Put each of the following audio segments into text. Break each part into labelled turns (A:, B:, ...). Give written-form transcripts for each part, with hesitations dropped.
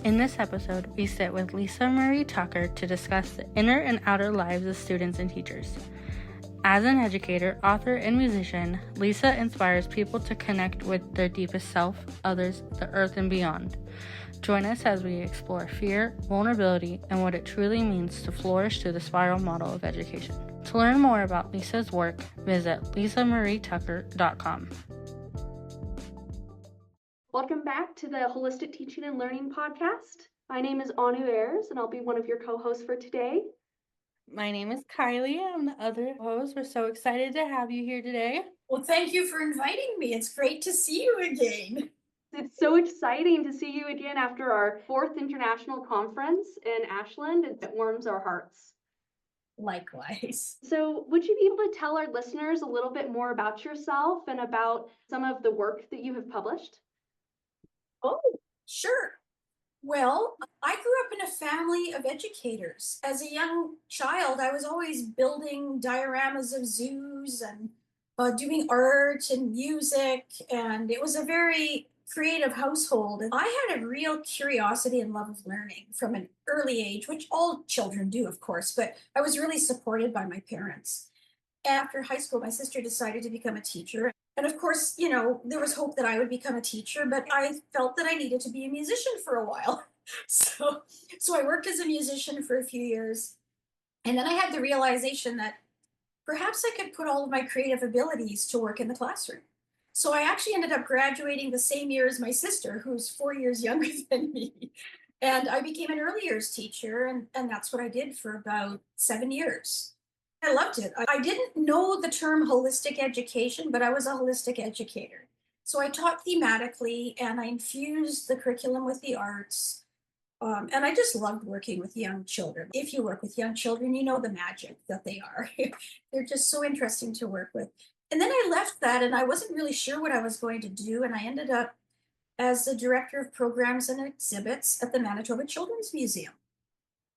A: In this episode, we sit with Lisa Marie Tucker to discuss the inner and outer lives of students and teachers. As an educator, author, and musician, Lisa inspires people to connect with their deepest self, others, the earth, and beyond. Join us as we explore fear, vulnerability, and what it truly means to flourish through the spiral model of education. To learn more about Lisa's work, visit lisamariettucker.com.
B: Welcome back to the Holistic Teaching and Learning Podcast. My name is Anu Ayers, and I'll be one of your co-hosts for today.
A: My name is Kylie. I'm the other host. We're so excited to have you here today.
C: Well, thank you for inviting me. It's great to see you again.
B: It's so exciting to see you again after our 4th International Conference in Ashland. It warms our hearts.
C: Likewise.
B: So would you be able to tell our listeners a little bit more about yourself and about some of the work that you have published?
C: Oh, sure. Well, I grew up in a family of educators. As a young child, I was always building dioramas of zoos and doing art and music, and it was a very creative household. And I had a real curiosity and love of learning from an early age, which all children do, of course, but I was really supported by my parents. After high school, my sister decided to become a teacher. And of course, there was hope that I would become a teacher, but I felt that I needed to be a musician for a while. So I worked as a musician for a few years. And then I had the realization that perhaps I could put all of my creative abilities to work in the classroom. So I actually ended up graduating the same year as my sister, who's 4 years younger than me. And I became an early years teacher, and that's what I did for about 7 years. I loved it. I didn't know the term holistic education, but I was a holistic educator. So I taught thematically and I infused the curriculum with the arts. And I just loved working with young children. If you work with young children, you know the magic that they are. They're just so interesting to work with. And then I left that and I wasn't really sure what I was going to do. And I ended up as the director of programs and exhibits at the Manitoba Children's Museum.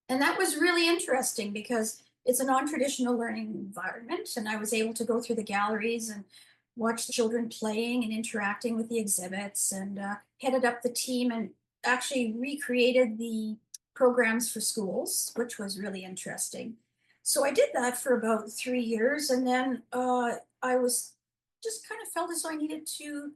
C: And that was really interesting because it's a non-traditional learning environment. And I was able to go through the galleries and watch the children playing and interacting with the exhibits, and headed up the team and actually recreated the programs for schools, which was really interesting. So I did that for about 3 years. And then I was just kind of felt as though I needed to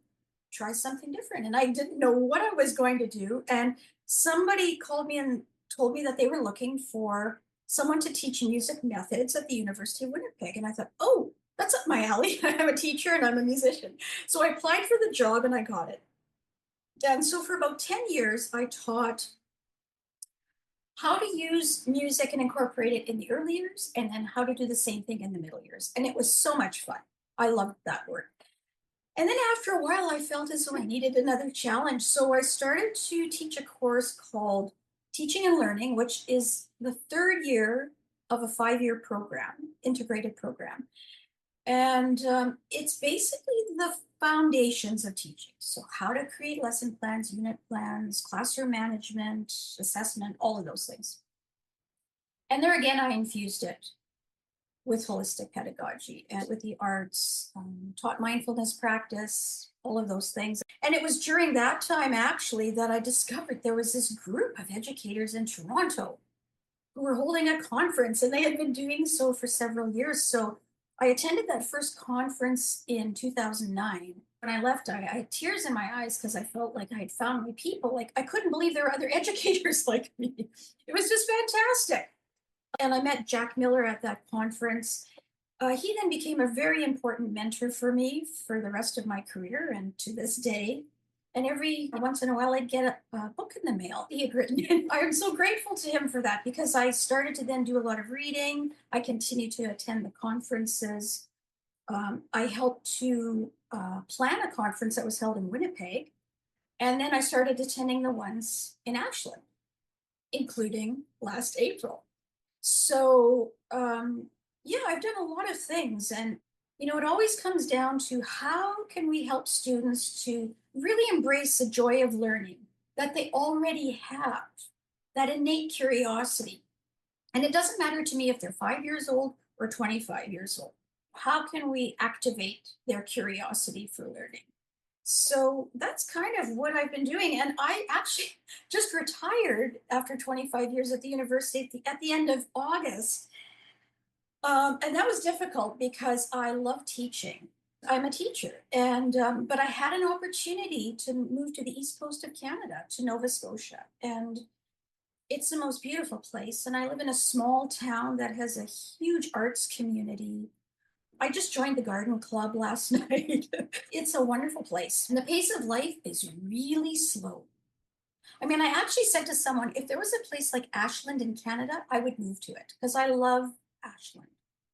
C: try something different. And I didn't know what I was going to do. And somebody called me and told me that they were looking for someone to teach music methods at the University of Winnipeg. And I thought, oh, that's up my alley. I'm a teacher and I'm a musician. So I applied for the job and I got it. And so for about 10 years, I taught how to use music and incorporate it in the early years, and then how to do the same thing in the middle years. And it was so much fun. I loved that work. And then after a while, I felt as though I needed another challenge. So I started to teach a course called Teaching and Learning, which is the 3rd year of a 5-year program, integrated program. And it's basically the foundations of teaching. So how to create lesson plans, unit plans, classroom management, assessment, all of those things. And there again, I infused it with holistic pedagogy and with the arts, taught mindfulness practice, all of those things. And it was during that time, actually, that I discovered there was this group of educators in Toronto who were holding a conference, and they had been doing so for several years. So I attended that first conference in 2009. When I left, I had tears in my eyes because I felt like I had found my people. Like I couldn't believe there were other educators like me. It was just fantastic. And I met Jack Miller at that conference. He then became a very important mentor for me for the rest of my career and to this day. And every once in a while, I'd get a book in the mail he had written. And I'm so grateful to him for that because I started to then do a lot of reading. I continued to attend the conferences. I helped to plan a conference that was held in Winnipeg. And then I started attending the ones in Ashland, including last April. So, I've done a lot of things. And, it always comes down to how can we help students to really embrace the joy of learning that they already have, that innate curiosity. And it doesn't matter to me if they're 5 years old or 25 years old. How can we activate their curiosity for learning? So that's kind of what I've been doing. And I actually just retired after 25 years at the university at the end of August. And that was difficult because I love teaching. I'm a teacher, and but I had an opportunity to move to the east coast of Canada, to Nova Scotia, and it's the most beautiful place. And I live in a small town that has a huge arts community. I just joined the garden club last night. It's a wonderful place. And the pace of life is really slow. I mean, I actually said to someone, if there was a place like Ashland in Canada, I would move to it because I love Ashland.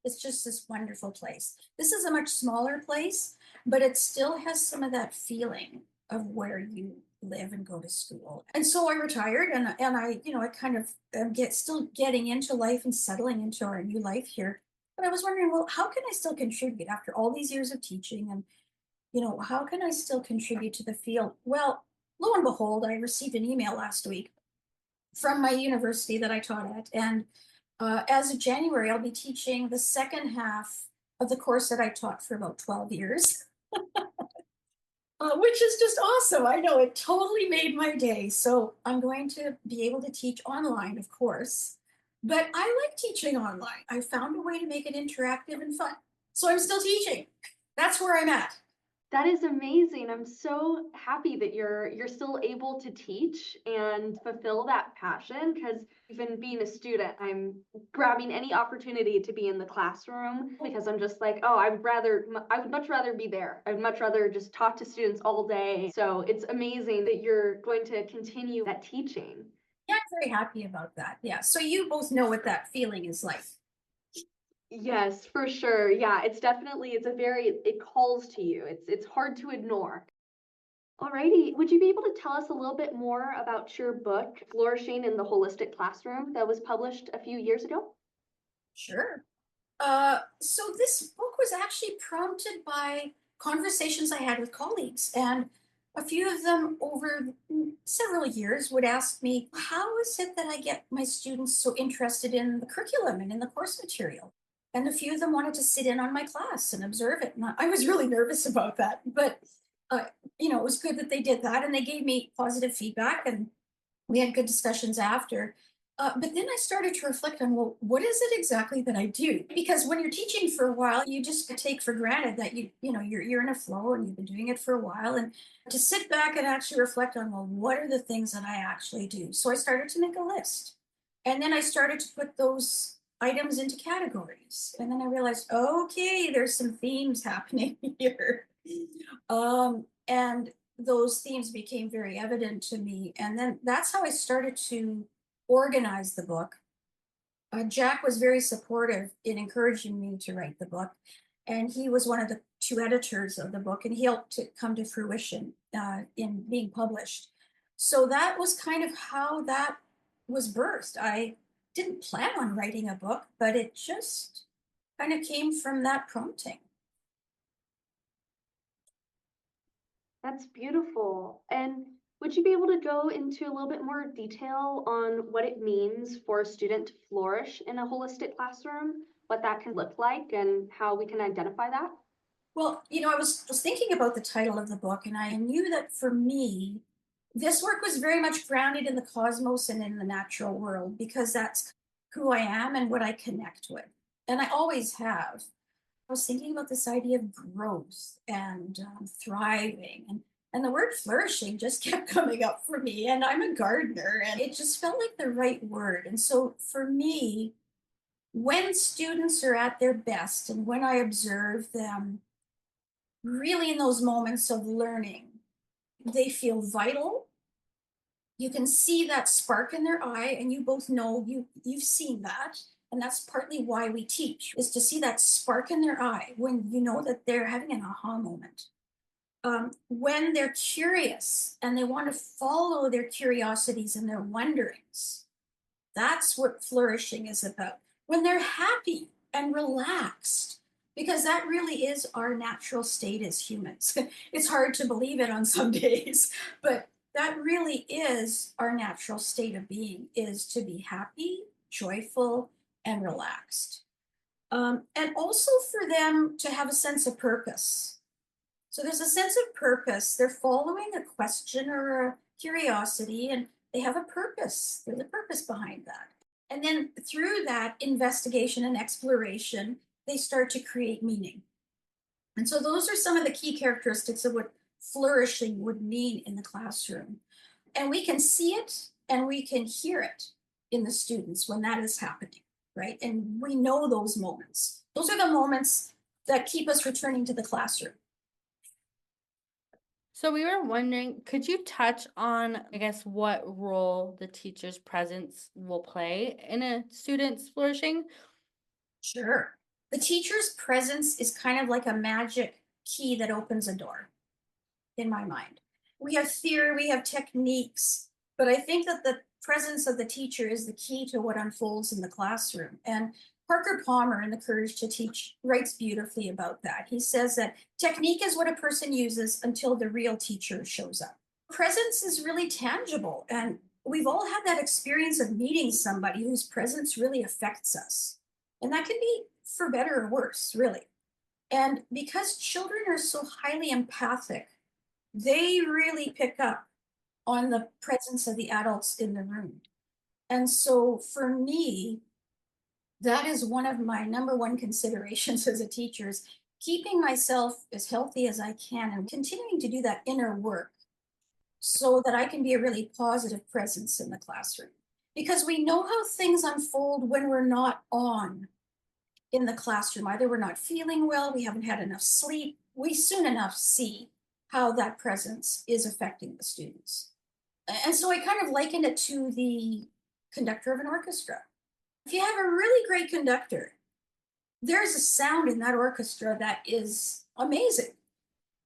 C: It's just this wonderful place. This is a much smaller place, but it still has some of that feeling of where you live and go to school. And so I retired, and I kind of get still getting into life and settling into our new life here. But I was wondering, well, how can I still contribute after all these years of teaching? And how can I still contribute to the field? Well, lo and behold, I received an email last week from my university that I taught at. And as of January, I'll be teaching the second half of the course that I taught for about 12 years, which is just awesome. I know it totally made my day. So I'm going to be able to teach online, of course. But I like teaching online. I found a way to make it interactive and fun. So I'm still teaching. That's where I'm at.
B: That is amazing. I'm so happy that you're still able to teach and fulfill that passion because even being a student, I'm grabbing any opportunity to be in the classroom because I'm just like, oh, I would much rather be there. I'd much rather just talk to students all day. So it's amazing that you're going to continue that teaching.
C: Yeah, I'm very happy about that. Yeah. So you both know what that feeling is like.
B: Yes, for sure. Yeah, it calls to you. It's hard to ignore. Alrighty, would you be able to tell us a little bit more about your book, Flourishing in the Holistic Classroom, that was published a few years ago?
C: Sure. So this book was actually prompted by conversations I had with colleagues, and a few of them over several years would ask me, how is it that I get my students so interested in the curriculum and in the course material? And a few of them wanted to sit in on my class and observe it. And I was really nervous about that, but uh, it was good that they did that, and they gave me positive feedback, and we had good discussions after. But then I started to reflect on, well, what is it exactly that I do? Because when you're teaching for a while, you just take for granted that you're in a flow and you've been doing it for a while. And to sit back and actually reflect on, well, what are the things that I actually do? So I started to make a list, and then I started to put those items into categories. And then I realized, okay, there's some themes happening here. And those themes became very evident to me. And then that's how I started to organize the book. Jack was very supportive in encouraging me to write the book. And he was one of the two editors of the book, and he helped it come to fruition in being published. So that was kind of how that was birthed. I didn't plan on writing a book, but it just kind of came from that prompting.
B: That's beautiful. And would you be able to go into a little bit more detail on what it means for a student to flourish in a holistic classroom, what that can look like, and how we can identify that?
C: Well, I was thinking about the title of the book, and I knew that for me, this work was very much grounded in the cosmos and in the natural world because that's who I am and what I connect with. And I always have. I was thinking about this idea of growth and thriving, and the word flourishing just kept coming up for me. And I'm a gardener, and it just felt like the right word. And so for me, when students are at their best and when I observe them really in those moments of learning, they feel vital. You can see that spark in their eye, and you both know you've seen that. And that's partly why we teach, is to see that spark in their eye when you know that they're having an aha moment. When they're curious and they want to follow their curiosities and their wonderings, that's what flourishing is about. When they're happy and relaxed, because that really is our natural state as humans. It's hard to believe it on some days, but that really is our natural state of being, is to be happy, joyful, and relaxed. And also for them to have a sense of purpose. So there's a sense of purpose. They're following a question or a curiosity, and they have a purpose. There's a purpose behind that. And then through that investigation and exploration, they start to create meaning. And so those are some of the key characteristics of what flourishing would mean in the classroom. And we can see it and we can hear it in the students when that is happening, right? And we know those moments. Those are the moments that keep us returning to the classroom.
A: So we were wondering, could you touch on, I guess, what role the teacher's presence will play in a student's flourishing?
C: Sure. The teacher's presence is kind of like a magic key that opens a door, in my mind. We have theory, we have techniques, but I think that the presence of the teacher is the key to what unfolds in the classroom. And Parker Palmer in The Courage to Teach writes beautifully about that. He says that technique is what a person uses until the real teacher shows up. Presence is really tangible, and we've all had that experience of meeting somebody whose presence really affects us. And that can be for better or worse, really. And because children are so highly empathic, they really pick up on the presence of the adults in the room. And so for me, that is one of my number one considerations as a teacher is keeping myself as healthy as I can and continuing to do that inner work so that I can be a really positive presence in the classroom. Because we know how things unfold when we're not on in the classroom. Either we're not feeling well, we haven't had enough sleep. We soon enough see how that presence is affecting the students. And so I kind of liken it to the conductor of an orchestra. If you have a really great conductor, there's a sound in that orchestra that is amazing.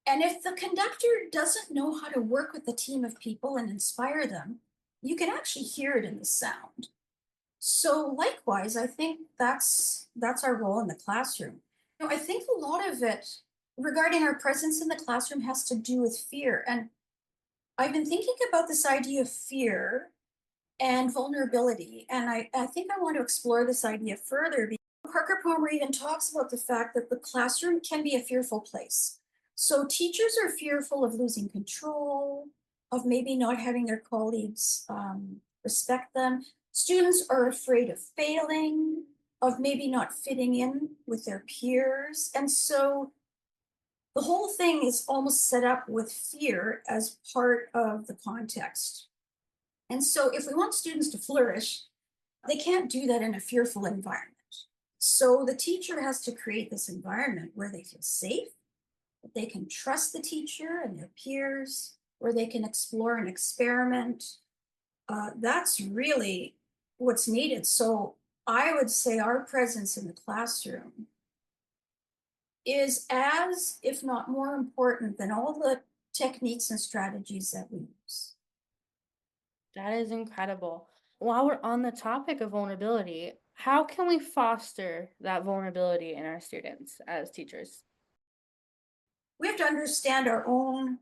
C: And if the conductor doesn't know how to work with a team of people and inspire them, you can actually hear it in the sound. So likewise, I think that's our role in the classroom. I think a lot of it regarding our presence in the classroom has to do with fear. And I've been thinking about this idea of fear and vulnerability. And I think I want to explore this idea further. Because Parker Palmer even talks about the fact that the classroom can be a fearful place. So teachers are fearful of losing control, of maybe not having their colleagues respect them. Students are afraid of failing, of maybe not fitting in with their peers. And so the whole thing is almost set up with fear as part of the context. And so if we want students to flourish, they can't do that in a fearful environment. So the teacher has to create this environment where they feel safe, that they can trust the teacher and their peers, where they can explore and experiment. That's really what's needed. So I would say our presence in the classroom is as, if not more important than all the techniques and strategies that we use.
A: That is incredible. While we're on the topic of vulnerability, how can we foster that vulnerability in our students as teachers?
C: We have to understand our own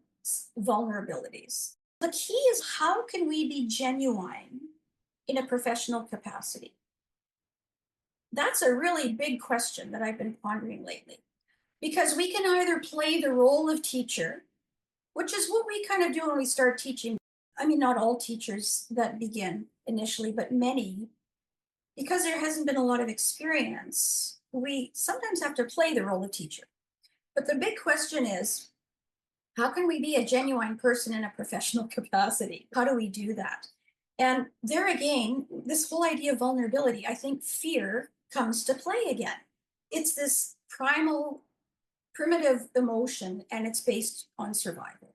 C: vulnerabilities. The key is how can we be genuine in a professional capacity? That's a really big question that I've been pondering lately. Because we can either play the role of teacher, which is what we kind of do when we start teaching. I mean, not all teachers that begin initially, but many, because there hasn't been a lot of experience, we sometimes have to play the role of teacher. But the big question is, how can we be a genuine person in a professional capacity? How do we do that? And there again, this whole idea of vulnerability, I think fear comes to play again. It's this primal, primitive emotion, and it's based on survival.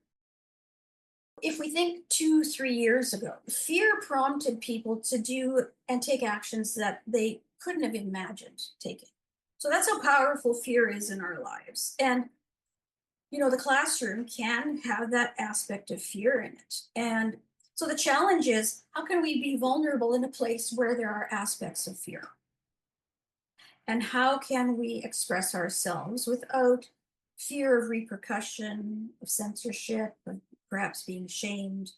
C: If we think 2, 3 years ago, fear prompted people to do and take actions that they couldn't have imagined taking. So that's how powerful fear is in our lives. And the classroom can have that aspect of fear in it. And so the challenge is, how can we be vulnerable in a place where there are aspects of fear? And how can we express ourselves without fear of repercussion, of censorship, of perhaps being shamed?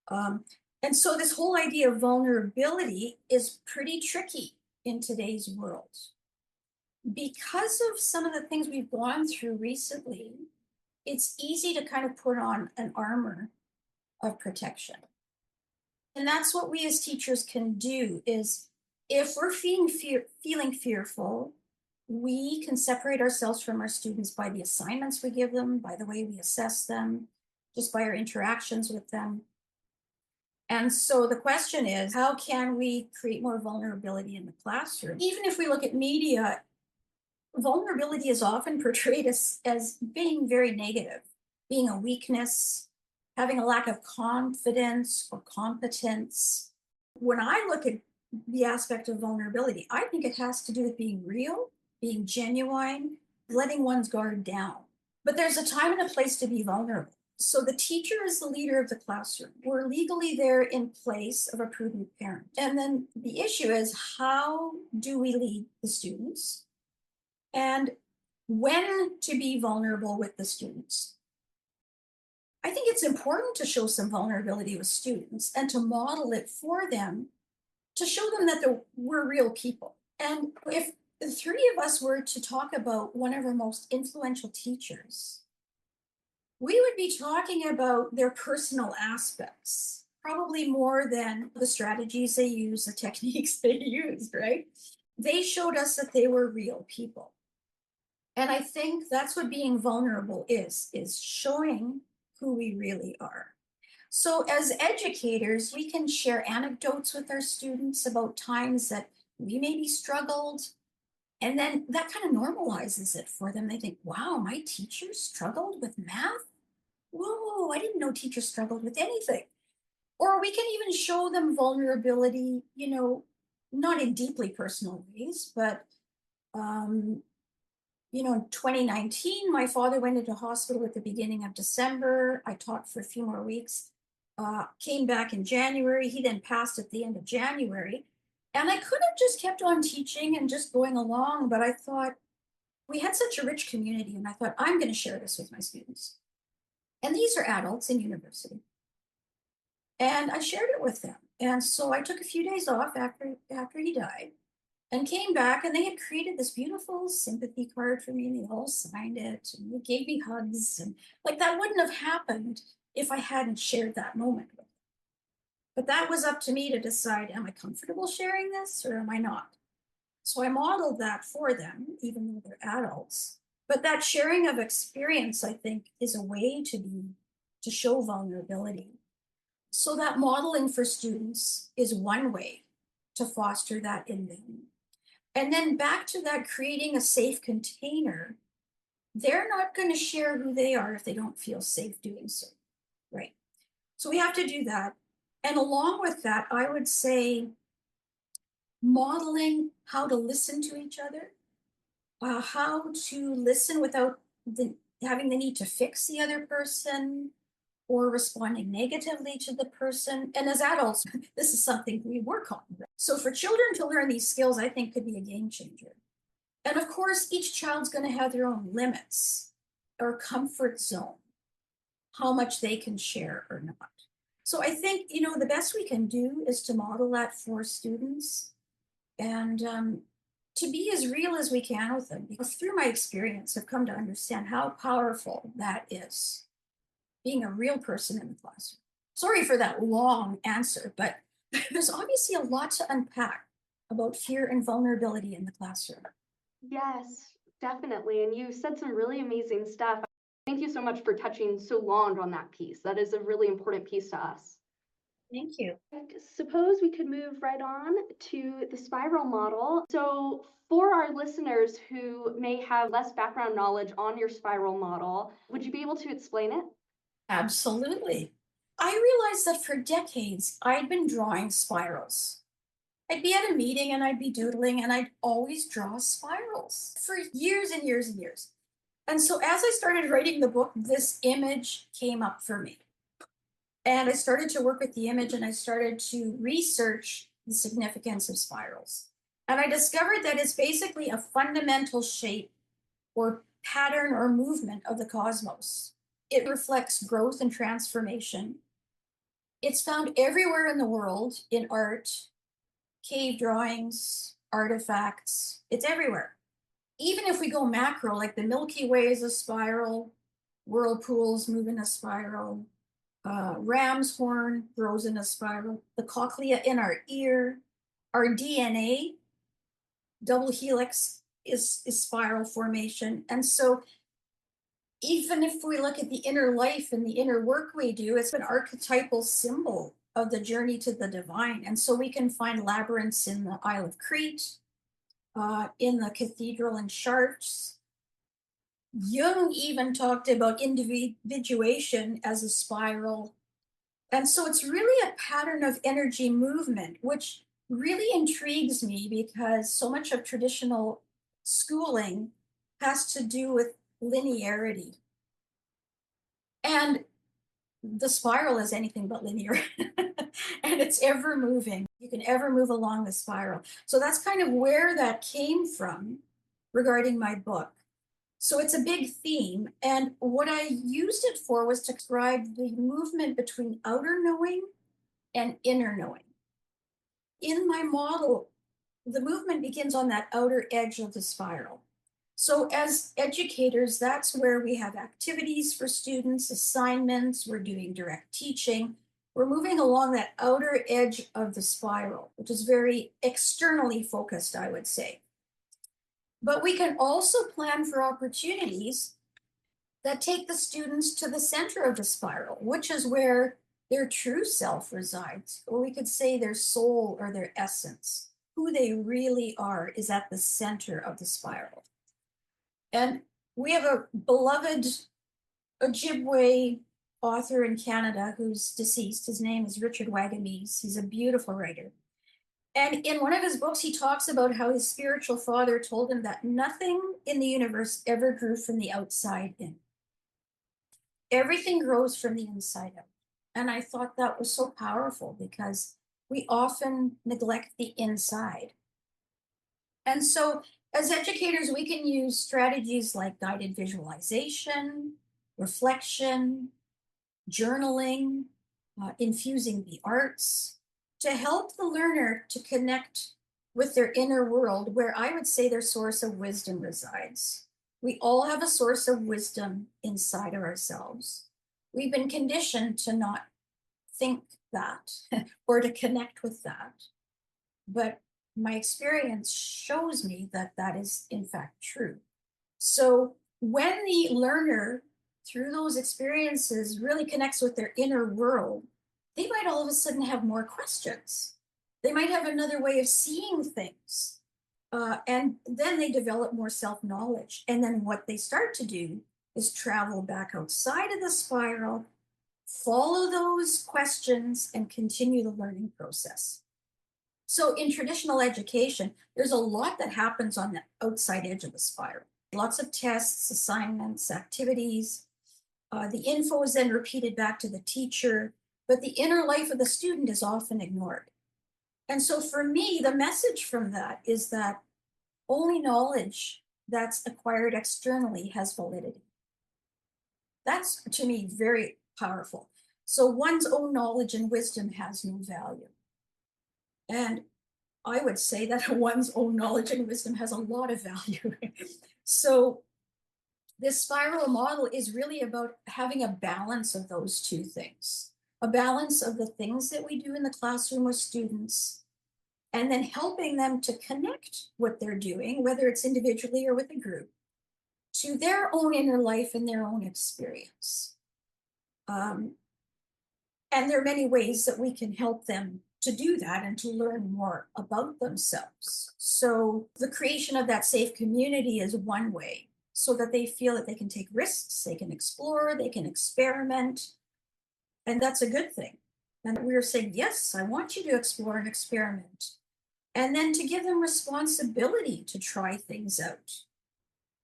C: And so this whole idea of vulnerability is pretty tricky in today's world. Because of some of the things we've gone through recently, it's easy to kind of put on an armor of protection. And that's what we as teachers can do is if we're feeling fearful, we can separate ourselves from our students by the assignments we give them, by the way we assess them, just by our interactions with them. And so the question is, how can we create more vulnerability in the classroom? Even if we look at media, vulnerability is often portrayed as being very negative, being a weakness, having a lack of confidence or competence. When I look at the aspect of vulnerability, I think it has to do with being real, being genuine, letting one's guard down. But there's a time and a place to be vulnerable. So the teacher is the leader of the classroom. We're legally there in place of a prudent parent. And then the issue is, how do we lead the students? And when to be vulnerable with the students. I think it's important to show some vulnerability with students and to model it for them, to show them that we're real people. And if the three of us were to talk about one of our most influential teachers, we would be talking about their personal aspects, probably more than the strategies they use, the techniques they used, right? They showed us that they were real people. And I think that's what being vulnerable is showing who we really are. So as educators, we can share anecdotes with our students about times that we maybe struggled. And then that kind of normalizes it for them. They think, wow, my teacher struggled with math? Whoa, I didn't know teachers struggled with anything. Or we can even show them vulnerability, not in deeply personal ways, but in 2019, my father went into hospital at the beginning of December. I taught for a few more weeks, came back in January. He then passed at the end of January. And I could have just kept on teaching and just going along, but I thought we had such a rich community, and I thought, I'm going to share this with my students. And these are adults in university. And I shared it with them. And so I took a few days off after he died and came back, and they had created this beautiful sympathy card for me, and they all signed it, and they gave me hugs, and like that wouldn't have happened if I hadn't shared that moment with them. But that was up to me to decide, am I comfortable sharing this or am I not? So I modeled that for them, even though they're adults. But that sharing of experience, I think, is a way to show vulnerability. So that modeling for students is one way to foster that in them. And then back to that, creating a safe container. They're not going to share who they are if they don't feel safe doing so, right? So we have to do that. And along with that, I would say modeling how to listen to each other, how to listen without having the need to fix the other person or responding negatively to the person. And as adults, this is something we work on. So for children to learn these skills, I think could be a game changer. And of course, each child's going to have their own limits or comfort zone, how much they can share or not. So I think, the best we can do is to model that for students and to be as real as we can with them. Because through my experience, I've come to understand how powerful that is, being a real person in the classroom. Sorry for that long answer, but there's obviously a lot to unpack about fear and vulnerability in the classroom.
B: Yes, definitely. And you said some really amazing stuff. Thank you so much for touching so long on that piece. That is a really important piece to us.
C: Thank you.
B: I suppose we could move right on to the spiral model. So for our listeners who may have less background knowledge on your spiral model, would you be able to explain it?
C: Absolutely. I realized that for decades, I'd been drawing spirals. I'd be at a meeting and I'd be doodling and I'd always draw spirals for years and years and years. And so as I started writing the book, this image came up for me. And I started to work with the image and I started to research the significance of spirals. And I discovered that it's basically a fundamental shape or pattern or movement of the cosmos. It reflects growth and transformation. It's found everywhere in the world in art, cave drawings, artifacts. It's everywhere. Even if we go macro, like the Milky Way is a spiral, whirlpools move in a spiral. Ram's horn grows in a spiral. The cochlea in our ear, our DNA, double helix is spiral formation. And so even if we look at the inner life and the inner work we do, it's an archetypal symbol of the journey to the divine. And so we can find labyrinths in the Isle of Crete, in the cathedral in Chartres. Jung even talked about individuation as a spiral. And so it's really a pattern of energy movement, which really intrigues me because so much of traditional schooling has to do with linearity. And the spiral is anything but linear. And it's ever moving. You can ever move along the spiral. So that's kind of where that came from regarding my book. So it's a big theme. And what I used it for was to describe the movement between outer knowing and inner knowing. In my model, the movement begins on that outer edge of the spiral. So as educators, that's where we have activities for students, assignments, we're doing direct teaching. We're moving along that outer edge of the spiral, which is very externally focused, I would say. But we can also plan for opportunities that take the students to the center of the spiral, which is where their true self resides, or we could say their soul or their essence. Who they really are is at the center of the spiral. And we have a beloved Ojibwe author in Canada who's deceased. His name is Richard Wagamese. He's a beautiful writer. And in one of his books, he talks about how his spiritual father told him that nothing in the universe ever grew from the outside in. Everything grows from the inside out. And I thought that was so powerful because we often neglect the inside. And so as educators, we can use strategies like guided visualization, reflection, journaling, infusing the arts to help the learner to connect with their inner world, where I would say their source of wisdom resides. We all have a source of wisdom inside of ourselves. We've been conditioned to not think that or to connect with that. But my experience shows me that that is in fact true. So when the learner, through those experiences, really connects with their inner world, they might all of a sudden have more questions. They might have another way of seeing things. And then they develop more self-knowledge. And then what they start to do is travel back outside of the spiral, follow those questions, and continue the learning process. So in traditional education, there's a lot that happens on the outside edge of the spiral. Lots of tests, assignments, activities. The info is then repeated back to the teacher, but the inner life of the student is often ignored. And so for me, the message from that is that only knowledge that's acquired externally has validity. That's, to me, very powerful. So one's own knowledge and wisdom has no value. And I would say that one's own knowledge and wisdom has a lot of value. So this spiral model is really about having a balance of those two things, a balance of the things that we do in the classroom with students, and then helping them to connect what they're doing, whether it's individually or with a group, to their own inner life and their own experience. And there are many ways that we can help them to do that and to learn more about themselves. So the creation of that safe community is one way, so that they feel that they can take risks, they can explore, they can experiment. And that's a good thing. And we're saying, yes, I want you to explore and experiment. And then to give them responsibility to try things out,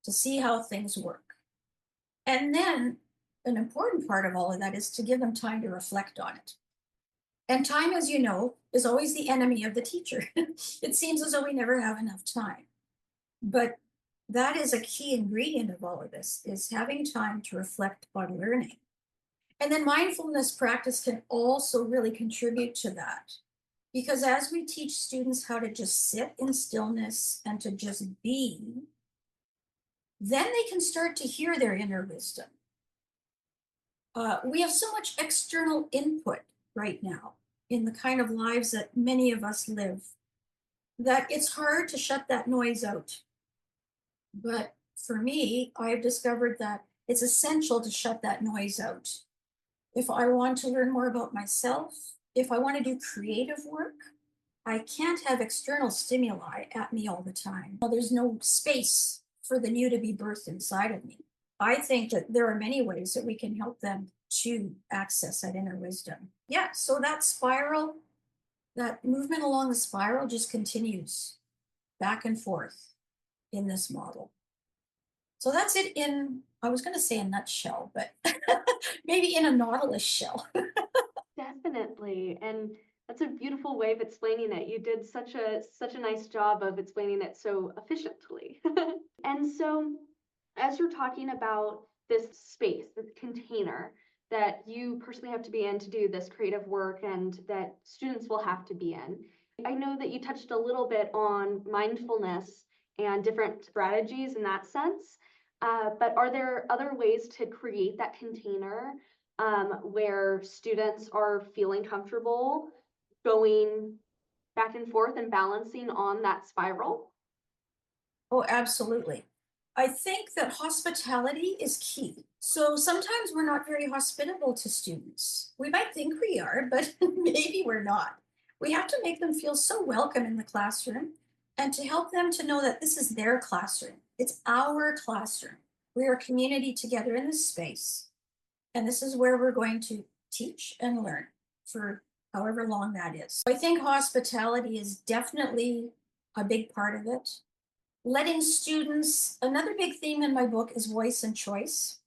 C: to see how things work. And then an important part of all of that is to give them time to reflect on it. And time, as you know, is always the enemy of the teacher. It seems as though we never have enough time. But that is a key ingredient of all of this, is having time to reflect on learning. And then mindfulness practice can also really contribute to that. Because as we teach students how to just sit in stillness and to just be, then they can start to hear their inner wisdom. We have so much external input right now in the kind of lives that many of us live that it's hard to shut that noise out. But for me, I've discovered that it's essential to shut that noise out. If I want to learn more about myself, if I want to do creative work, I can't have external stimuli at me all the time. Well, there's no space for the new to be birthed inside of me. I think that there are many ways that we can help them to access that inner wisdom. Yeah, so that spiral, that movement along the spiral just continues back and forth in this model. So that's it in, I was going to say a nutshell, but maybe in a nautilus shell.
B: Definitely. And that's a beautiful way of explaining it. You did such a nice job of explaining it so efficiently. And so as you're talking about this space, this container that you personally have to be in to do this creative work and that students will have to be in, I know that you touched a little bit on mindfulness and different strategies in that sense. But are there other ways to create that container where students are feeling comfortable going back and forth and balancing on that spiral?
C: Oh, absolutely. I think that hospitality is key. So sometimes we're not very hospitable to students. We might think we are, but maybe we're not. We have to make them feel so welcome in the classroom and to help them to know that this is their classroom. It's our classroom. We are a community together in this space. And this is where we're going to teach and learn for however long that is. I think hospitality is definitely a big part of it. Letting students, another big theme in my book is voice and choice.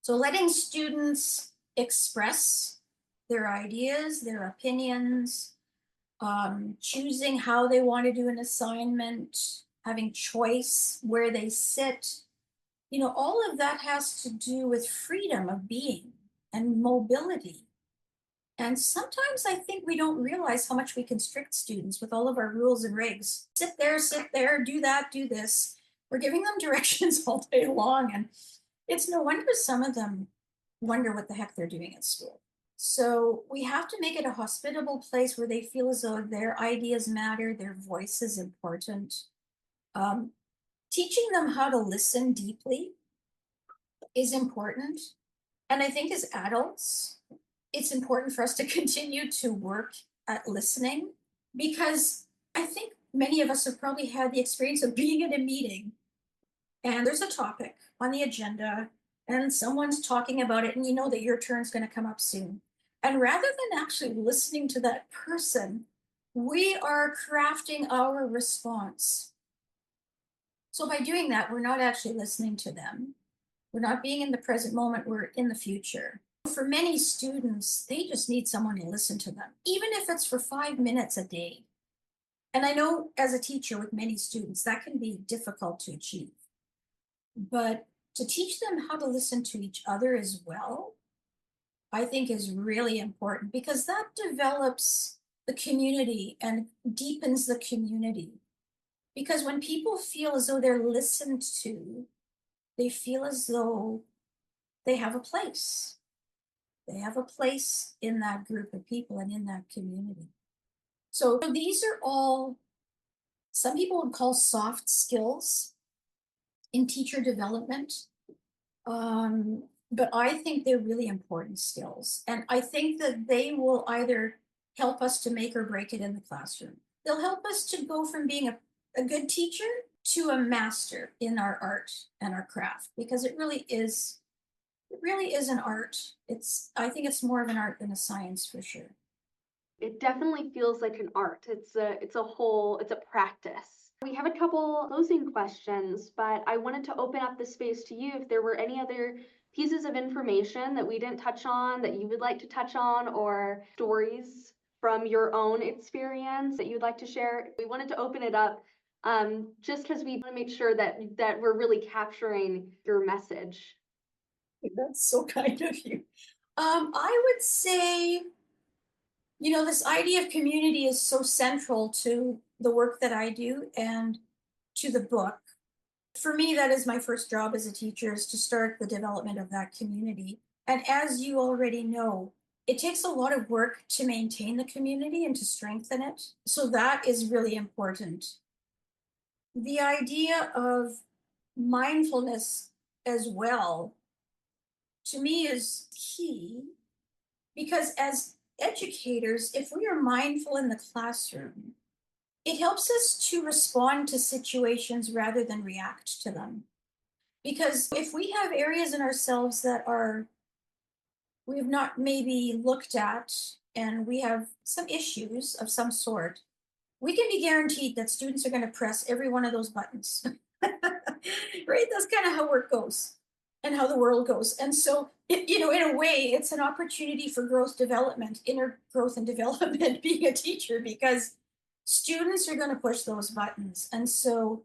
C: So letting students express their ideas, their opinions, choosing how they want to do an assignment, having choice where they sit. You know, all of that has to do with freedom of being and mobility. And sometimes I think we don't realize how much we constrict students with all of our rules and regs. Sit there, do that, do this. We're giving them directions all day long. And it's no wonder some of them wonder what the heck they're doing at school. So we have to make it a hospitable place where they feel as though their ideas matter, their voice is important. Um, Teaching them how to listen deeply is important. And I think as adults, it's important for us to continue to work at listening because I think many of us have probably had the experience of being at a meeting and there's a topic on the agenda and someone's talking about it and you know that your turn's going to come up soon. And rather than actually listening to that person, we are crafting our response. So by doing that, we're not actually listening to them. We're not being in the present moment, we're in the future. For many students, they just need someone to listen to them, even if it's for 5 minutes a day. And I know as a teacher with many students, that can be difficult to achieve. But to teach them how to listen to each other as well, I think is really important because that develops the community and deepens the community. Because when people feel as though they're listened to, they feel as though they have a place. They have a place in that group of people and in that community. So these are all, some people would call soft skills in teacher development. But I think they're really important skills. And I think that they will either help us to make or break it in the classroom. They'll help us to go from being a good teacher to a master in our art and our craft, because it really is an art. I think it's more of an art than a science for sure.
B: It definitely feels like an art. It's a practice. We have a couple closing questions, but I wanted to open up the space to you if there were any other pieces of information that we didn't touch on that you would like to touch on, or stories from your own experience that you'd like to share. We wanted to open it up just because we want to make sure that we're really capturing your message.
C: That's so kind of you. I would say, you know, this idea of community is so central to the work that I do and to the book. For me, that is my first job as a teacher, is to start the development of that community. And as you already know, it takes a lot of work to maintain the community and to strengthen it. So that is really important. The idea of mindfulness as well, to me, is key because as educators, if we are mindful in the classroom, it helps us to respond to situations rather than react to them. Because if we have areas in ourselves that are we've not maybe looked at and we have some issues of some sort, we can be guaranteed that students are going to press every one of those buttons. Right? That's kind of how work goes and how the world goes. And so, in a way, it's an opportunity for growth development, inner growth and development being a teacher because students are going to push those buttons. And so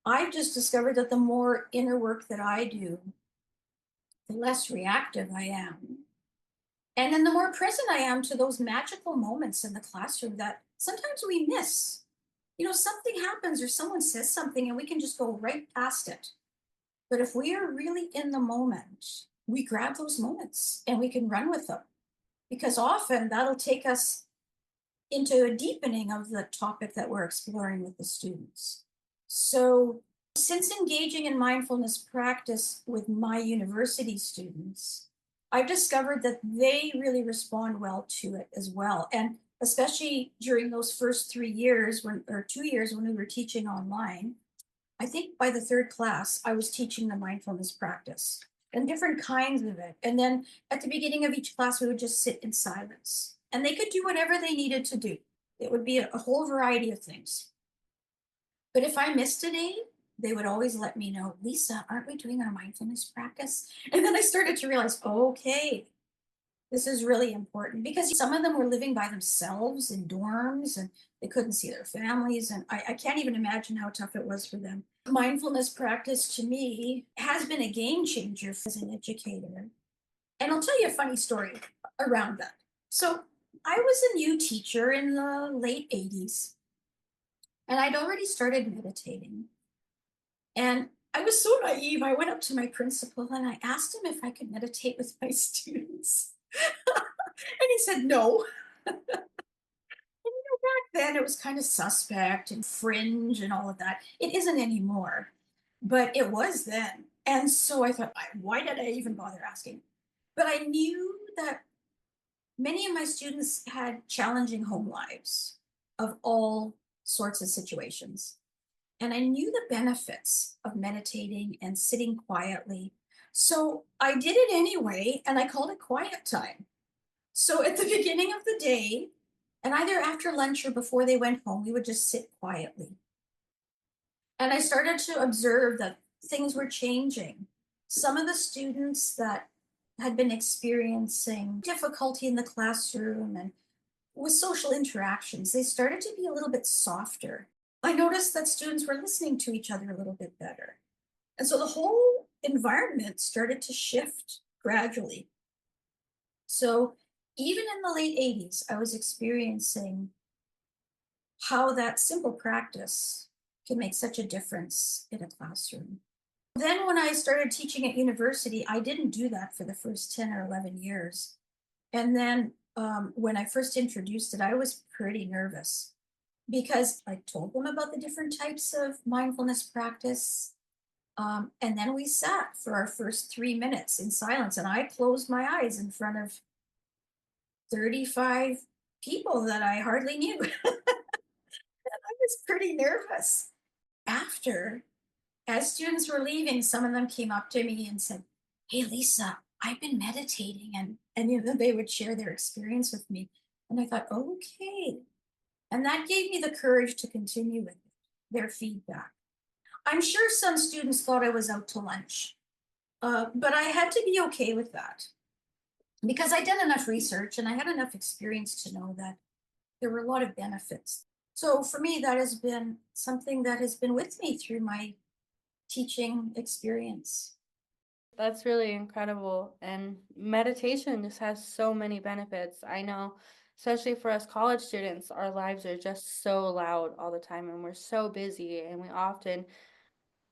C: I've just discovered that the more inner work that I do, the less reactive I am. And then the more present I am to those magical moments in the classroom that sometimes we miss. Something happens or someone says something and we can just go right past it. But if we are really in the moment, we grab those moments and we can run with them because often that'll take us into a deepening of the topic that we're exploring with the students. So, since engaging in mindfulness practice with my university students, I've discovered that they really respond well to it as well. And especially during those first 3 years or 2 years when we were teaching online, I think by the third class, I was teaching the mindfulness practice and different kinds of it. And then at the beginning of each class, we would just sit in silence and they could do whatever they needed to do. It would be a whole variety of things. But if I missed a day, they would always let me know, Lisa, aren't we doing our mindfulness practice? And then I started to realize, okay, this is really important because some of them were living by themselves in dorms and they couldn't see their families. And I can't even imagine how tough it was for them. Mindfulness practice to me has been a game changer as an educator. And I'll tell you a funny story around that. So I was a new teacher in the late 80s and I'd already started meditating. And I was so naive. I went up to my principal and I asked him if I could meditate with my students. And he said no. Back then it was kind of suspect and fringe and all of that. It isn't anymore, but it was then. And so I thought, why did I even bother asking? But I knew that many of my students had challenging home lives of all sorts of situations. And I knew the benefits of meditating and sitting quietly. So I did it anyway, and I called it quiet time. So at the beginning of the day, and either after lunch or before they went home, we would just sit quietly. And I started to observe that things were changing. Some of the students that had been experiencing difficulty in the classroom and with social interactions, they started to be a little bit softer. I noticed that students were listening to each other a little bit better. And so the whole environment started to shift gradually. So even in the late 80s, I was experiencing how that simple practice can make such a difference in a classroom. Then, when I started teaching at university, I didn't do that for the first 10 or 11 years. And then, when I first introduced it, I was pretty nervous because I told them about the different types of mindfulness practice. And then we sat for our first 3 minutes in silence, and I closed my eyes in front of 35 people that I hardly knew. I was pretty nervous. After, as students were leaving, some of them came up to me and said, "Hey, Lisa, I've been meditating," and they would share their experience with me. And I thought, okay. And that gave me the courage to continue with it, their feedback. I'm sure some students thought I was out to lunch, but I had to be okay with that because I did enough research and I had enough experience to know that there were a lot of benefits. So for me, that has been something that has been with me through my teaching experience.
A: That's really incredible. And meditation just has so many benefits. I know, especially for us college students, our lives are just so loud all the time and we're so busy and we often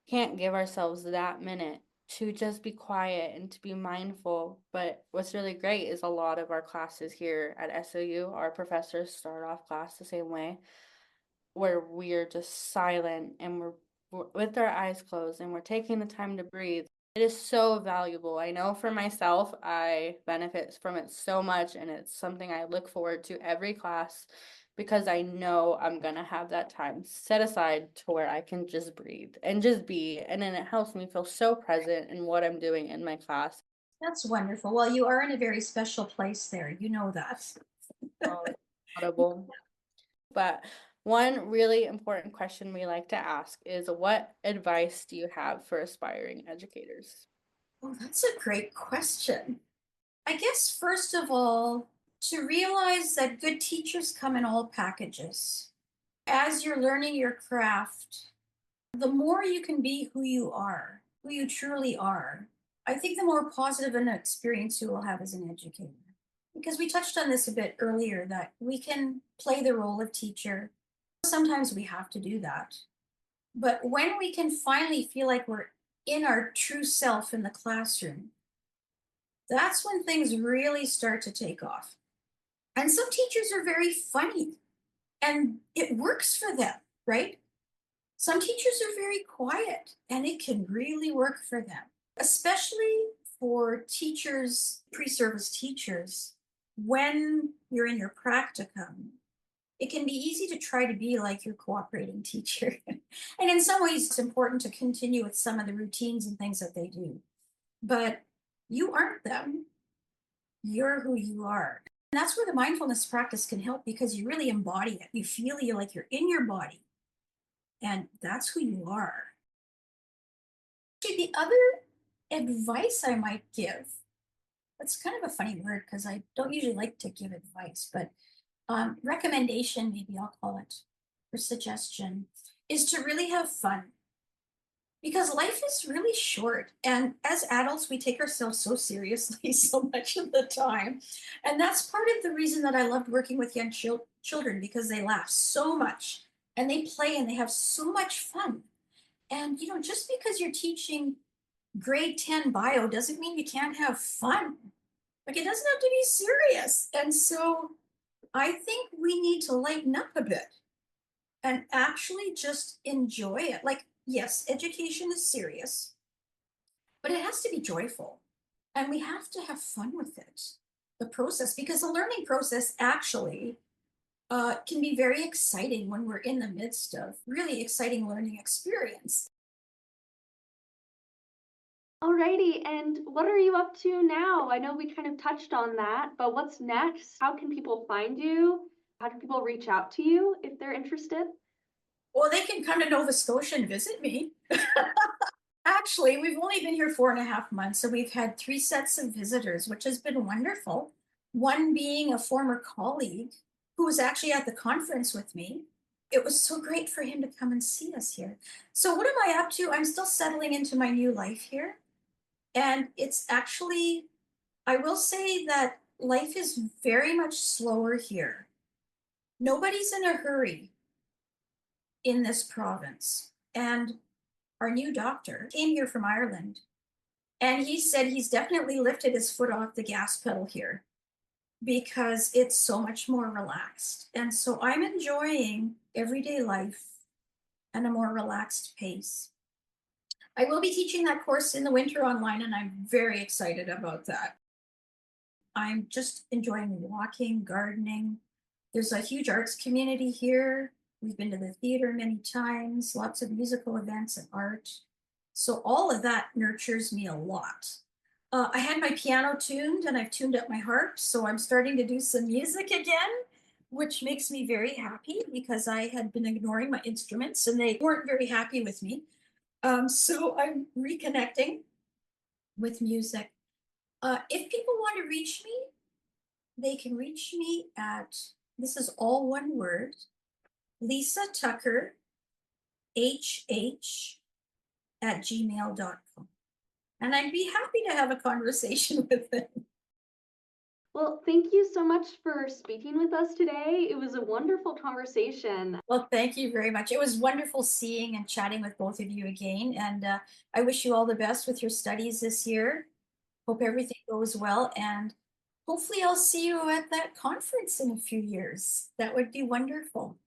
A: can't give ourselves that minute to just be quiet and to be mindful. But what's really great is a lot of our classes here at SOU, our professors start off class the same way, where we're just silent and we're with our eyes closed and we're taking the time to breathe. It is so valuable. I know for myself, I benefit from it so much, and it's something I look forward to every class because I know I'm gonna have that time set aside to where I can just breathe and just be. And then it helps me feel so present in what I'm doing in my class.
C: That's wonderful. Well, you are in a very special place there. You know that.
A: Oh, it's audible. But one really important question we like to ask is, what advice do you have for aspiring educators?
C: Oh, that's a great question. I guess, first of all, to realize that good teachers come in all packages. As you're learning your craft, the more you can be who you are, who you truly are, I think the more positive an experience you will have as an educator. Because we touched on this a bit earlier that we can play the role of teacher. Sometimes we have to do that. But when we can finally feel like we're in our true self in the classroom, that's when things really start to take off. And some teachers are very funny and it works for them, right? Some teachers are very quiet and it can really work for them, especially for teachers, pre service teachers. When you're in your practicum, it can be easy to try to be like your cooperating teacher. And in some ways, it's important to continue with some of the routines and things that they do. But you aren't them, you're who you are. And that's where the mindfulness practice can help because you really embody it. You feel you like you're in your body, and that's who you are. The other advice I might give, that's kind of a funny word because I don't usually like to give advice, but recommendation, maybe I'll call it, or suggestion, is to really have fun because life is really short. And as adults, we take ourselves so seriously so much of the time. And that's part of the reason that I loved working with young children because they laugh so much and they play and they have so much fun. And, just because you're teaching grade 10 bio doesn't mean you can't have fun. Like, it doesn't have to be serious. And so I think we need to lighten up a bit and actually just enjoy it. Like, yes, education is serious, but it has to be joyful. And we have to have fun with it, the process, because the learning process actually can be very exciting when we're in the midst of really exciting learning experience.
B: Alrighty, and what are you up to now? I know we kind of touched on that, but what's next? How can people find you? How can people reach out to you if they're interested?
C: Well, they can come to Nova Scotia and visit me. Actually, we've only been here 4.5 months, so we've had 3 sets of visitors, which has been wonderful. One being a former colleague who was actually at the conference with me. It was so great for him to come and see us here. So, what am I up to? I'm still settling into my new life here. And it's actually, I will say that life is very much slower here. Nobody's in a hurry in this province. And our new doctor came here from Ireland and he said he's definitely lifted his foot off the gas pedal here because it's so much more relaxed. And so I'm enjoying everyday life and a more relaxed pace. I will be teaching that course in the winter online, and I'm very excited about that. I'm just enjoying walking, gardening. There's a huge arts community here. We've been to the theater many times, lots of musical events and art. So all of that nurtures me a lot. I had my piano tuned and I've tuned up my harp. So I'm starting to do some music again, which makes me very happy because I had been ignoring my instruments and they weren't very happy with me. So I'm reconnecting with music. If people want to reach me, they can reach me at, this is all one word, Lisa Tucker, HH at gmail.com. And I'd be happy to have a conversation with them.
B: Well, thank you so much for speaking with us today. It was a wonderful conversation.
C: Well, thank you very much. It was wonderful seeing and chatting with both of you again. And I wish you all the best with your studies this year. Hope everything goes well. And hopefully, I'll see you at that conference in a few years. That would be wonderful.